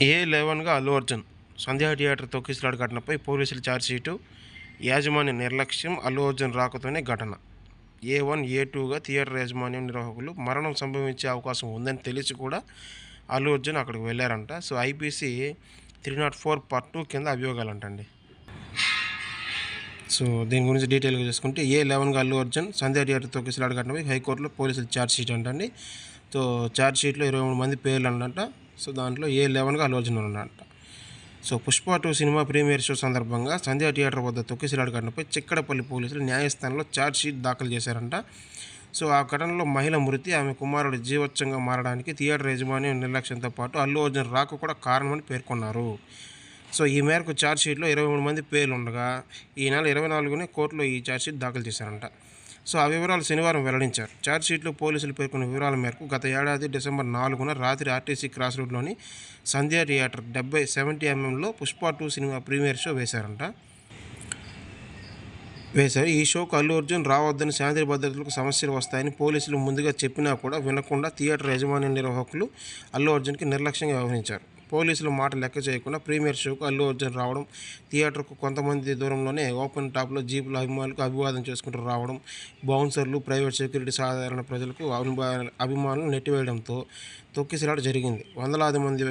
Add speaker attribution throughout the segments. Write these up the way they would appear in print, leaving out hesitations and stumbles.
Speaker 1: A11గా అల్లు అర్జున్ సంధ్యా theatre తొక్కిసలాట ఘటనపై పోలీసుల ఛార్జ్షీటు, యాజమాన్య నిర్లక్ష్యం, అల్లు అర్జున్ రాకతోనే ఘటన. A1, A2గా థియేటర్ యాజమాన్యం నిర్వాహకులు మరణం సంభవించే అవకాశం ఉందని తెలిసి కూడా అల్లు అర్జున్ అక్కడికి వెళ్ళారంట. సో ఐపీసీ 304 పార్ట్ 2 కింద అభియోగాలంటండి. సో దీని గురించి డీటెయిల్గా చూసుకుంటే A11గా అల్లు అర్జున్ సంధ్యా థియేటర్ తొక్కిసలాట ఘటనపై హైకోర్టులో పోలీసులు ఛార్జ్షీట్ అంటండి. సో ఛార్జ్షీట్లో 23 మంది పేర్లు అంట. సో దాంట్లో A11గా అల్లు అర్జున్ ఉన్నాడంట. So Pushpa 2 cinema premiere show సందర్భంగా సంధ్యా థియేటర్ వద్ద తొక్కిసలాట ఘటనపై చిక్కడపల్లి పోలీసులు న్యాయస్థానంలో ఛార్జ్షీట్ దాఖలు చేశారంట. సో ఆ ఘటనలో మహిళ మృతి, ఆమె కుమారుడు జీవోత్సంగా మారడానికి థియేటర్ యాజమాన్యం నిర్లక్ష్యంతో పాటు అల్లు అర్జున్ రాక కూడా కారణమని పేర్కొన్నారు. సో ఈ మేరకు ఛార్జ్షీట్లో 23 మంది పేర్లు ఉండగా ఈ నెల 24నే కోర్టులో ఈ ఛార్జ్షీట్ దాఖలు చేశారంట. సో ఆ వివరాలు శనివారం వెల్లడించారు. ఛార్జ్షీట్లో పోలీసులు పేర్కొన్న వివరాల మేరకు గత ఏడాది డిసెంబర్ 4న రాత్రి ఆర్టీసీ క్రాస్ రోడ్లోని Sandhya theatre 70 mm Pushpa 2 cinema premiere show వేశారు. ఈ షోకు అల్లు అర్జున్ రావద్దని, శాంతి భద్రతలకు సమస్యలు వస్తాయని పోలీసులు ముందుగా చెప్పినా కూడా వినకుండా థియేటర్ యాజమాన్య నిర్వాహకులు అల్లు అర్జున్కి నిర్లక్ష్యంగా వ్యవహరించారు. పోలీసుల మాట లెక్క చేయకుండా ప్రీమియర్ షోకు అల్లు అర్జున్ రావడం, థియేటర్కు కొంతమంది దూరంలోనే ఓపెన్ టాప్లో జీపుల అభిమానులకు అభివాదం చేసుకుంటూ రావడం, బౌన్సర్లు, ప్రైవేట్ సెక్యూరిటీ సాధారణ ప్రజలకు అభిమానులు నెట్టివేయడంతో తొక్కిసలాట జరిగింది. వందలాది మంది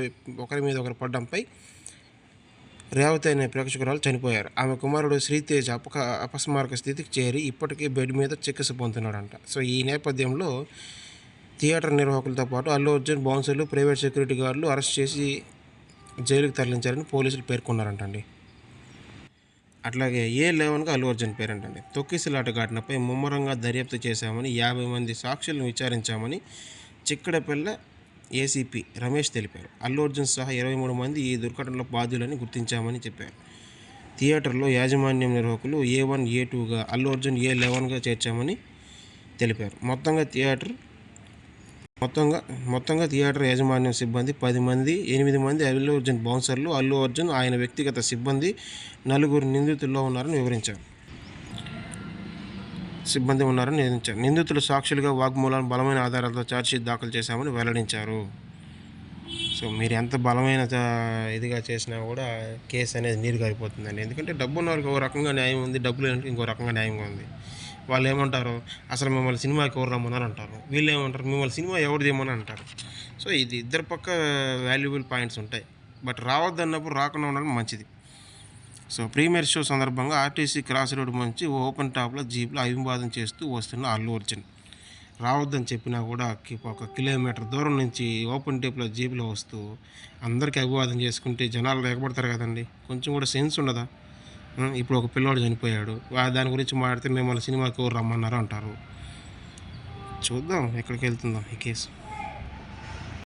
Speaker 1: ఒకరి మీద ఒకరు పడ్డంపై రేవతి అనే ప్రేక్షకురాలు చనిపోయారు. ఆమె కుమారుడు శ్రీతేజ్ అపస్మారక స్థితికి చేరి ఇప్పటికీ బెడ్ మీద చికిత్స పొందుతున్నాడంట. సో ఈ నేపథ్యంలో థియేటర్ నిర్వాహకులతో పాటు అల్లు అర్జున్, బౌన్సర్లు, ప్రైవేట్ సెక్యూరిటీ గార్డులు అరెస్ట్ చేసి జైలుకు తరలించారని పోలీసులు పేర్కొన్నారంటండి. అట్లాగే A11గా అల్లు అర్జున్ పేరంటండి. తొక్కిసలాట ఘటనపై ముమ్మరంగా దర్యాప్తు చేశామని, 50 మంది సాక్షులను విచారించామని చిక్కడపల్లె ఏసీపీ రమేష్ తెలిపారు. అల్లు అర్జున్ సహా 23 మంది ఈ దుర్ఘటనలో బాధ్యులని గుర్తించామని చెప్పారు. థియేటర్లో యాజమాన్యం నిర్వాహకులు A1, A2గా, అల్లు అర్జున్ A11గా చేర్చామని తెలిపారు. మొత్తంగా థియేటర్ యాజమాన్యం సిబ్బంది 10 మంది, 8 మంది అల్లు అర్జున్ బౌన్సర్లు, అల్లు అర్జున్ ఆయన వ్యక్తిగత సిబ్బంది, 4 నిందితుల్లో ఉన్నారని వివరించారు. నిందితులు సాక్షులుగా వాగ్మూలాన్ని బలమైన ఆధారాలతో ఛార్జ్షీట్ దాఖలు చేశామని వెల్లడించారు. సో మీరు ఎంత బలమైన ఇదిగా చేసినా కూడా కేసు అనేది నీరు గారిపోతుందండి. ఎందుకంటే డబ్బు ఉన్న వాళ్ళకి ఒక రకంగా న్యాయం ఉంది, డబ్బు లేనికి ఇంకో రకంగా న్యాయంగా ఉంది. వాళ్ళు ఏమంటారు, అసలు మిమ్మల్ని సినిమాకి ఎవరు రమ్మన్నారు అంటారు. వీళ్ళు ఏమంటారు, మిమ్మల్ని సినిమా ఎవరు తీయమని అంటారు. సో ఇది ఇద్దరు పక్క వాల్యుబుల్ పాయింట్స్ ఉంటాయి. బట్ రావద్దన్నప్పుడు రాకుండా ఉండడం మంచిది. సో ప్రీమియర్ షో సందర్భంగా ఆర్టీసీ క్రాస్ రోడ్ నుంచి ఓపెన్ టాప్లో జీప్లో అభివాదం చేస్తూ వస్తున్న అల్లు అర్జున్ రావద్దని చెప్పినా కూడా 1 కిలోమీటర్ దూరం నుంచి ఓపెన్ టాప్లో జీప్లో వస్తూ అందరికీ అభివాదం చేసుకుంటే జనాలు ఎగబడతారు కదండి. కొంచెం కూడా సెన్స్ ఉండదా? ఇప్పుడు ఒక పిల్లోడు చనిపోయాడు, దాని గురించి మాట్లాడితే మిమ్మల్ని సినిమాకి ఎవరు రమ్మన్నారు అంటారు. చూద్దాం ఎక్కడికి వెళ్తుందో ఈ కేసు.